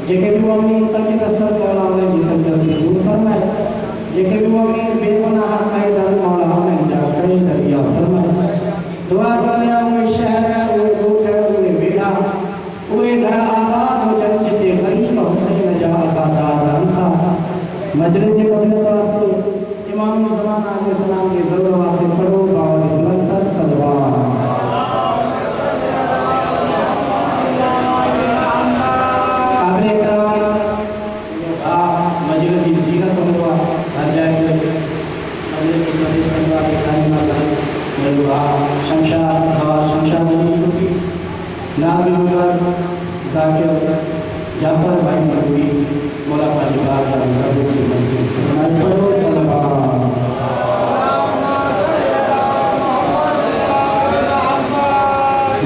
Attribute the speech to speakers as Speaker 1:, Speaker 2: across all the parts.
Speaker 1: जेके भी मौलवी तंग दस्तक मौला मजलिस के कबूलियत वास्ते इमाम ज़माना अलैहि सलाम के ज़रूर वास्ते पढ़ो बावली बुलंद सलवात। काबिल इकराम मजलिस की ज़ीनत हुआ हर जगह अल्लाह की मदद करवा के खाने वाला मेरा शमशाद हवा शमशाद की नाम मुबारक जाकिर जाफर भाई मौलवी मौला पाजीबार का रब की मंजिल हमारे पढ़ो सलवात।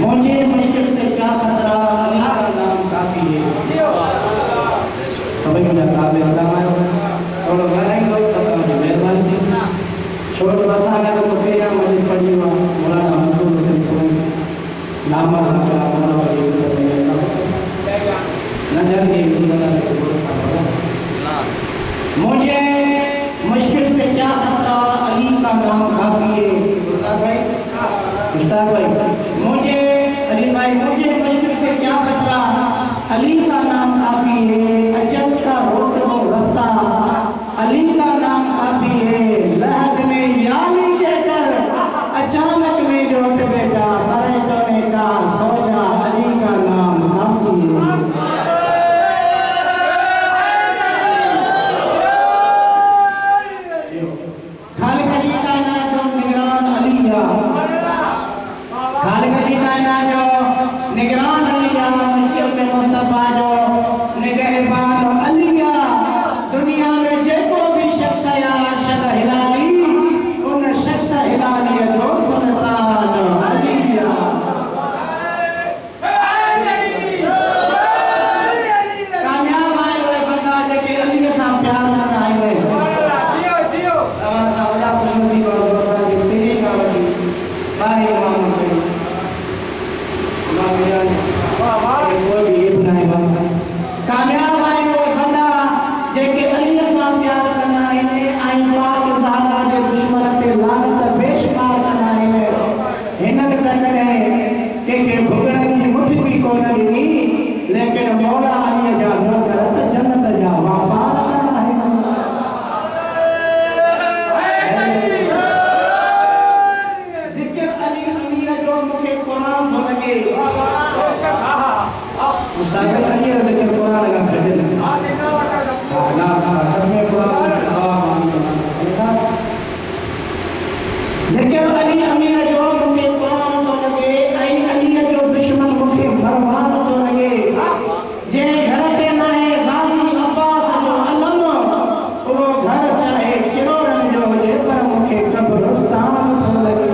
Speaker 1: मुझे मुश्किल से क्या खतरा अली का नाम काफी है। सभी मुझे काबिल काम आयो थोड़ा घराई लोग पता मुझे मेहरबानी थी छोड़ बसा अगर तो फिर मस्जिद पढ़ी हुआ मौलाना हमको हुसैन सोनी नाम हम क्या अपना वाली नजर के मुझे मुश्किल से क्या खतरा अली का नाम काफी है। मुश्ताक भाई मुझे अली भाई मुझे मुश्किल से क्या खतरा अली का नाम काफी है। अजब का रोक लो रास्ता अली का नाम काफी है। लहद में यानी कहकर अचानक में जो उठ बेटा मरे तो ने कहा सो जा अली का नाम काफी है। निगरान अलिया मुश्किल में मुस्तफा जो निगहबान अलिया दुनिया में जेको भी शख्स या शद हिलाली उन शख्स हिलाली जो सुल्तान अलिया कामयाब आए हुए बंदा जेके अली से प्यार कर आए हुए तमाम सावला खुशनसीब और दोसा की तेरी गावती भाई इमाम कामयाब आए वो बंदा जेके अली सां प्यार करना है आई पाक ज़हरा जे दुश्मन ते लानत बेशुमार करना है। हिनन तकड़े के भुगड़न की मुट्ठी कोन ॾिनी लेकिन मौला अली जा नौकर त जन्नत जा वापार करना है। ज़िक्र अली अमीर जो मुखे कुरान थो लगे मुस्ताक़िल अली और ज़िक्र कुरान लगा बैठे ना में कुरान ज़िक्र अली अमीर जो मुखे कुरान तो लगे आई अली जो दुश्मन मुखे मरवान तो लगे जे घर ते ना है गाजी अब्बास जो अलम वो घर चाहे किरोड़न जो जे पर मुखे कब्रिस्तान तो लगे।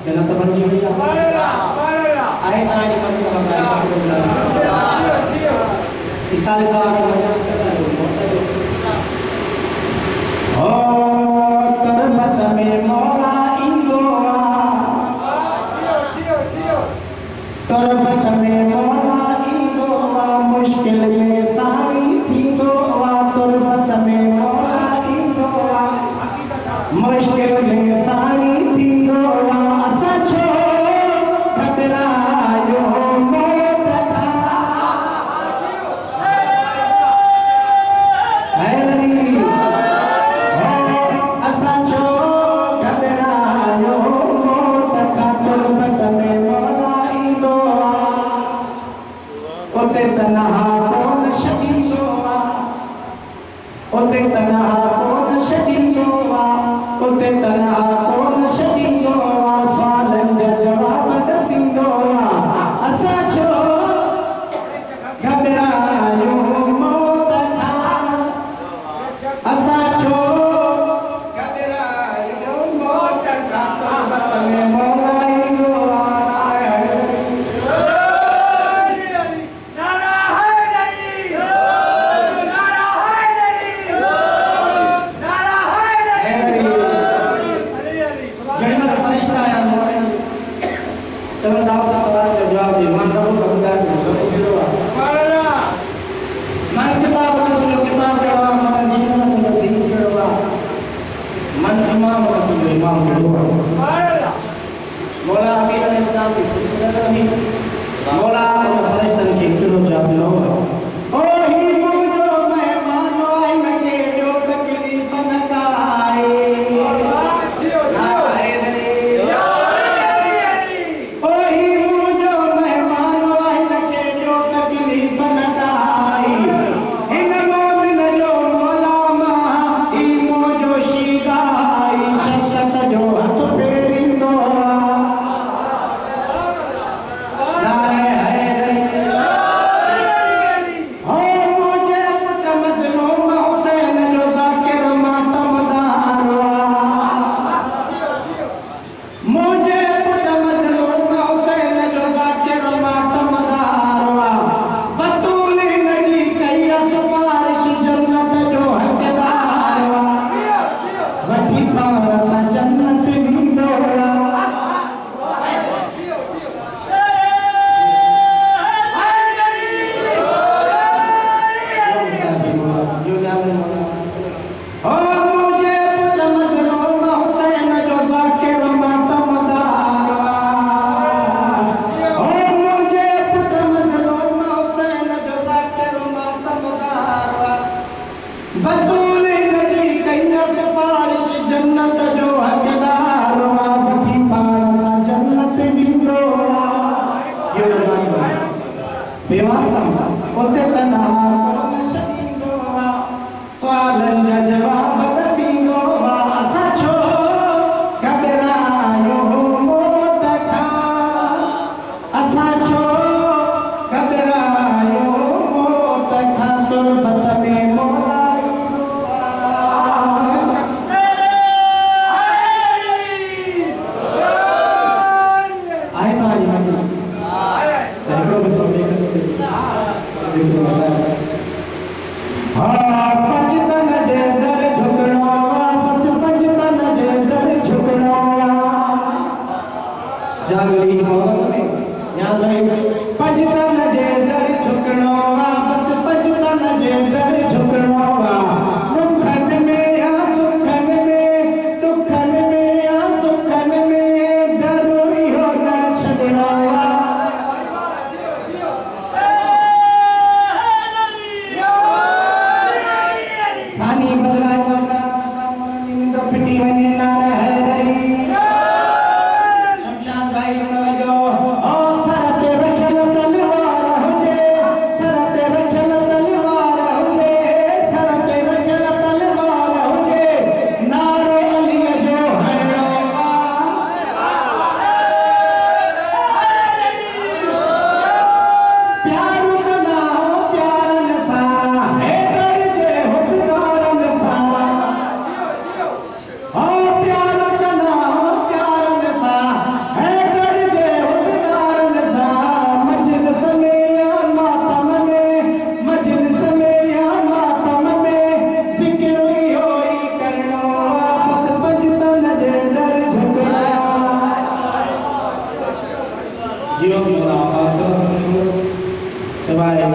Speaker 1: जन्नत बन गई आए ताज पर इसाले साहब के मजलिस कैसा हो करबत में मौला इंदो करबत में मौला इंदो मुश्किल में सारी थी दो करबत में मौला इंदो मुश्किल में सारी थी दो मौला अमीर अलैहिस्सलाम की खुशनसीबी मौला बेवासम उते तन्हा कोन छॾींदो आ सुवालनि जा जवाब रसींदो आ असां छो घबरायो मौत खां असां छो घबरायो मौत खां तुरबत में मोराईंदो आहे तव्हांजी मर्ज़ी हिकिड़ो बि सभु पंजतन जे दर झुकणो बस पंजतन जे दर झुकणो जागली याद रही पंजतन जे दर झुकणो बस पंजतन जे दर झुकणो दुखन में या सुखन में दुखन में या सुखन में डरो इहो न छॾणो सानी बदलाए नींद फिटी वञे न रही शमशान भाई तवजो ओ सर ते रखियल तलवार हुजे सर ते रखियल तलवार हुजे सर ते रखियल तलवार हुजे नारे अली जो हणो प्यार कंदा हो प्यारन सां हैदर जे हुकदारन सां हो प्यार कंदा हो प्यारन सां हैदर जे हुकदारन सां मजलिस में या मातम में मजलिस में या मातम में ज़िक्र इहो ई करणो बस पंजतन जे दर झुकणो जियो मेरा सवाए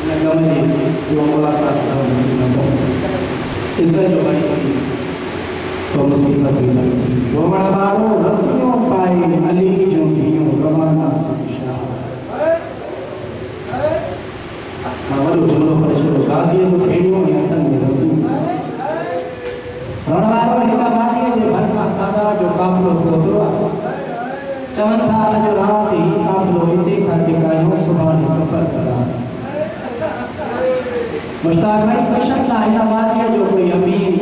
Speaker 1: नगम जी जो मुलाकात करो नसीब हो इज्जत जो भाई तो मुसीबत भी लगी जो बड़ा बारो रस्सियों पाए अली जो धियो रवाना शाह मावलो जुमलो परेशो गादी को खेड़ियो में अथन में रस्सी रणवारो हिता वादी जे भरसा सादा जो काफिलो पहुतो चवन था जो रात ही काफिलो हिते था टिकायो सुभाणे सफर करास मुश्ताक भाई कशन था हिन वादीअ जो कोई अमीन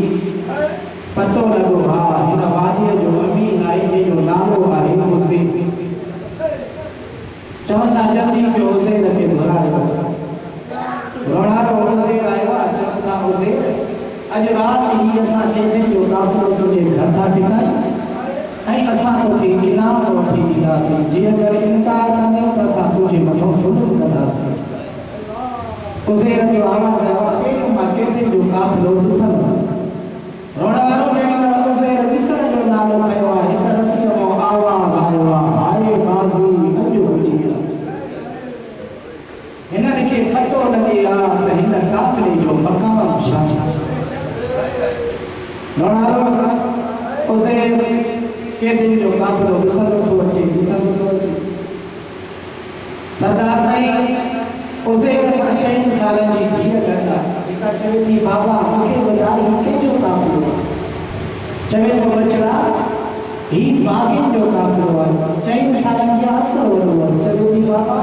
Speaker 1: पतो लॻो हा हिन वादीअ जो अमीन आहे जंहिंजो नालो आहे हुसैन चवनि था जल्दी कयो हुसैन खे घुरायो रोणारो हुसैन आयो आहे चवनि था हुसैन अॼु राति ही असां कंहिंजे जो काफ़िलो तुंहिंजे घर था टिकायूं ऐं असां तोखे इनाम वठी ॾींदासीं जे अगरि इनकार कंदे त असां तुंहिंजे मथां ज़ुल्म कंदासीं हुसैन जो आवाज़ आयो मां कंहिंजे जो काफ़िलो ॾिसंदुसि रोणारो जंहिं हुसैन ॾिसण जो नालो खयो आहे हिक रसीअ मां आवाज़ आयो आहे हाय बाज़ी अॼु हुजी विया हिननि खे पतो लॻे हा त हिन काफ़िले जो मक़ाम छा रोणारो हुसैन के दिन जो काफिलो विसंदो तो अचे सरदार साईं उसे असां 6 सालनि जी धीअ कंदा हिकु चवे थी बाबा मूंखे ॿुधाए मूंखे जो काफिलो चवे थो बचड़ा ही बाग़िन जो काफिलो आहे 6 सालनि जी आख़िर वॾो चवे थी बाबा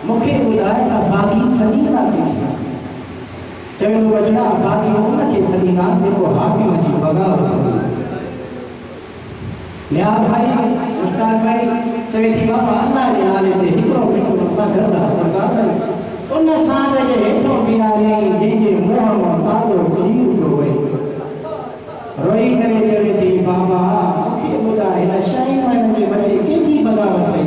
Speaker 1: मूंखे ॿुधाए त बाग़ी सॾींदा केॾी चवे थो बचड़ा बाग़ी उनखे सॾींदा जेको हाकिम जी बग़ावत कंदी नियाज़ भाई मुश्ताक भाई चवे थी बाबा अल्लाह जे नाले ते हिकिड़ो मिठो असां घर था पकाए उन सांड जे हेठो बीहारियईं जंहिंजे मुंहं मां ताज़ो खीर पियो वहे रोई करे चवे थी बाबा मूंखे ॿुधाए हिन 6 महीननि जे बचे कंहिंजी बग़ावत कई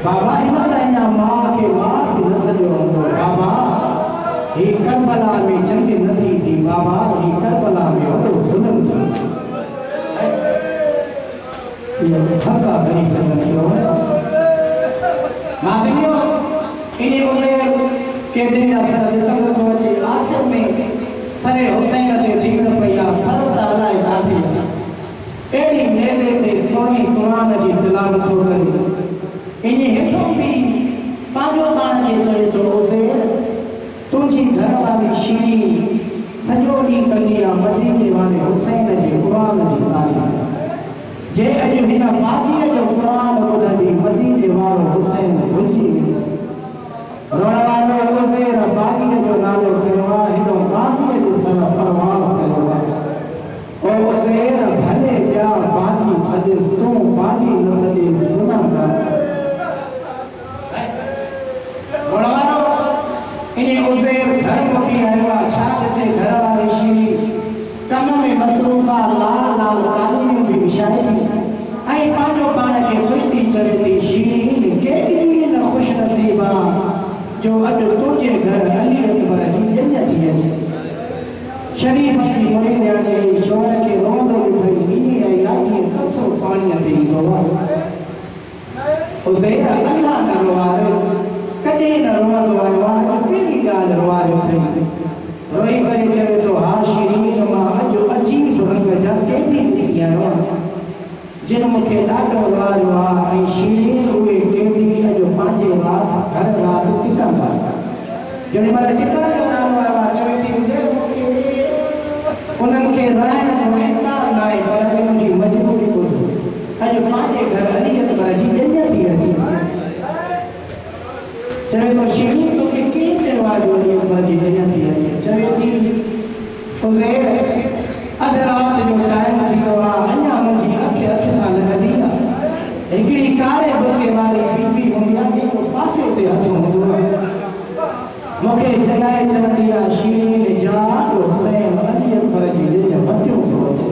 Speaker 1: बाबा हिन त अञा माउ खे मार बि न सॼो हूंदो बाबा ही करबला में जंग नथी थी बाबा ही करबला में वॾो ज़ुल्म थियो हक़ा करी सघनि थियो मादरियो इन्ही मुंहिंजे के दिन असर ॾिसंदो थो अचे आख़िर में सरे हुसैन ते जीड़ पई आहे सर त अलाए काथे अहिड़ी नेज़े ते सोनी क़ुरान जी तिलावत थो करे इन्ही हेठो बि पंहिंजो पाण खे चवे थो हुसैन तुंहिंजी घरवारी शीरी सॼो ॾींहुं कंदी आहे मदीने वारे हुसैन जे क़ुरान जी तारीफ़ जे अॼु हिन बाग़ीअ जो क़ुरान ॿुधंदी मदीने वारो हुसैन भुलिजी शरीफ की मुरीद यानी शोर के रोंदो उठई मीनी है याजी कसो पानी ते दोवा उज़ैर अल्लाह न रोवारे कदे न रोवारे केड़ी गाल रोवारे थई रोई करे चवे तो हा शिरीन मां अजो अजीब रंग जा केदी दिसिया रो जिन मुखे ॾाढो वारो आ ऐं शिरीन उहे केदी अजो पांजे रात घर रात टिकंदा जने मां टिकण जो नाम आया चवे थी उन्हनि खे रहण जो इनकार न आहे पर मुंहिंजी मजबूरी ॿुधो अॼु पंहिंजे घर अली अकबर जी ॼञ थी अचे चवे थो शिरीन तोखे कीअं चयो आहे जो अली अकबर जी ॼञ थी अचे चवे थी उज़ैर अधु राति जो टाइम थी वियो आहे अञा मुंहिंजी अखि सां लॻंदी आहे हिकिड़ी कारे बुके वारी बीबी हूंदी आहे जेको पासे ते हथ हूंदो आहे मूंखे जॻाए चवंदी आहे शिरीन जा हुसैन अली अकबर जी ॼञ मटियो थो अचे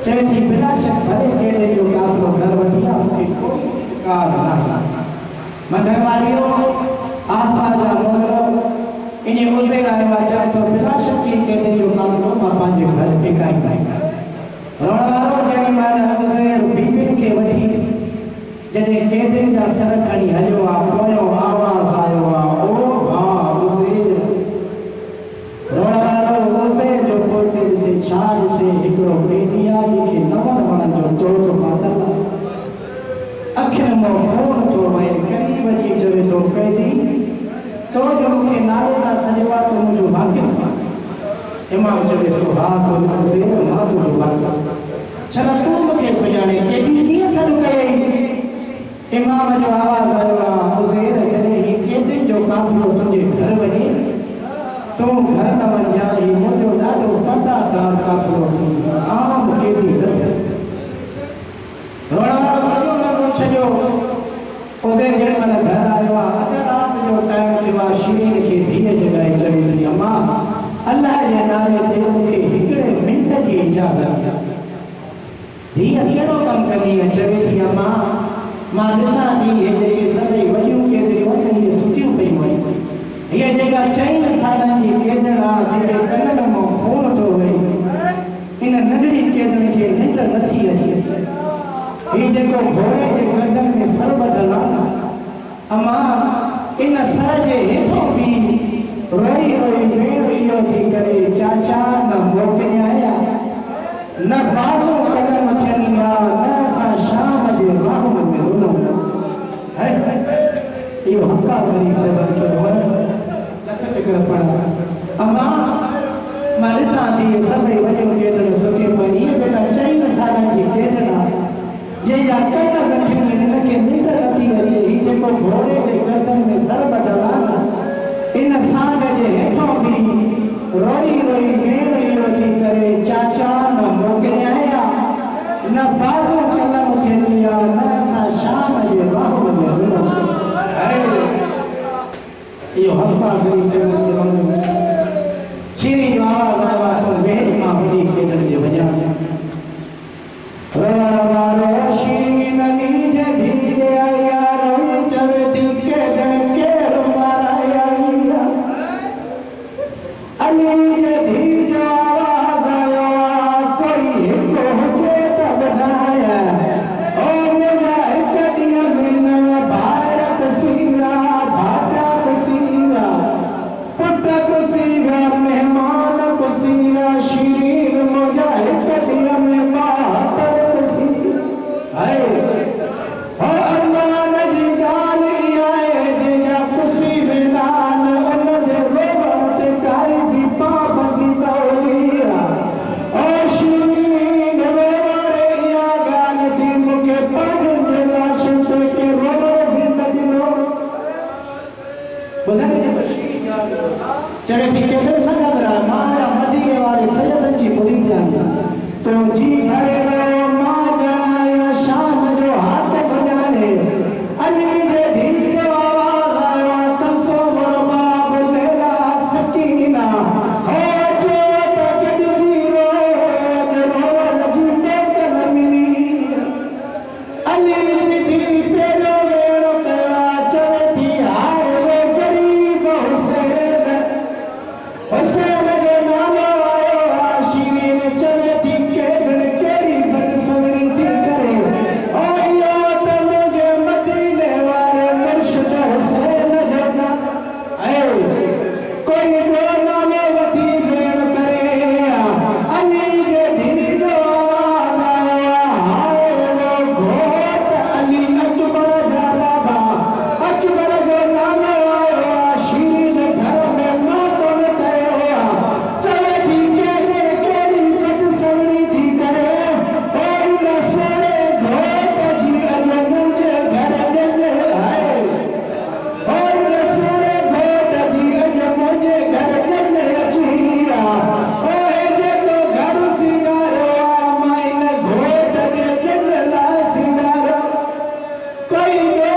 Speaker 1: चवे थी बिना शक भले कहिड़े जो काफ़िलो घर वठी आहे मूंखे कोई कार न मंझंदि वारियो आसपास जा मोहल्लो इन उज़ैर आयो आहे चवे थो बिना शक कहिड़े जो काफ़िलो मां पंहिंजे घर टिकाईंदा रोण वारो जॾहिं मां उज़ैर बीबियुनि खे वठी जॾहिं कैदियुनि जा सर खणी हलियो आहे पोयों आवाज़ आयो आहे ओ भाउ उज़ैर रोण वारो उज़ैर जो पोइते ॾिसे छा ॾिसे हिकिड़ो कैदी आहे जंहिंखे नवनि वणनि जो तोड़ो पातल आहे अखियुनि मां खून थो वहे क़रीब अची चवे थो कैदी तो जो मूंखे नाले सां सॾियो आहे त मुंहिंजो वाक़िफ़ आहे इमाम चवे थो हा तो उज़ैर मां तुंहिंजो वाक़िफ़ छा तूं मूंखे सुञाणे कैदी कीअं सॾु कयई इमाम जो आवाज़ आयो आहे उज़ैर जॾहिं ही कैदियुनि जो काफ़िलो तुंहिंजे घर वञे तूं घर न वञा ही मुंहिंजो ॾाढो पर्दादार काफ़िलो थींदो आम कैदी रोण वारो सॼो नज़रो छॾियो उज़ैर जेॾी महिल घर आयो आहे अधु राति जो टाइम थियो आहे शिरीन खे धीअ जॻाए चवे थी अम्मा अल्लाह जे नाले ते मूंखे हिकिड़े मिंट जी इजाज़त धीअ कहिड़ो कमु कंदी आहे चवे थी अम्मा मां ॾिसां थी हे जेके सभई वॾियूं कैदियूं आहिनि इहे सुठियूं पयूं आहिनि हीअ जेका 4 सालनि जी कैदण आहे जेके कननि मां खून थो वहे इन नंढड़ी कैदण खे निंड नथी अचे हीउ जेको घोड़े जे गर्दन में सर ॿधल आहे न अम्मा इन सर जे हेठों बि रोई रोई वेड़ इहो थी करे चाचा न मोकिलिया न बाज़ू कदम थियनि न असां शाम जे राहुल में रुलूं इहो हक़ा करी सघनि थो लख चकर पढ़ा अम्मा मां ॾिसां थी सभई वॾियूं कैदियूं सुठियूं पयूं इहे बेटा 4 सालनि जी कैदण आहे जंहिंजा कट ज़ख़्मी आहिनि हिनखे निंड नथी अचे हीउ जेको घोड़े जे गर्दन में सर ॿधल आहे न इन सांग जे हेठों बि रोई रोई वेड़ इहो थी करे चाचा न मोकिलिया न बाज़ू कलम थियनि न असां शाम जे राहुल में रुलूं इहो हक़ा करी सघनि शिरीन जो आवाज़ आयो आहे तो वेड़ मां वॾी कैदनि जे वञण रोएंगे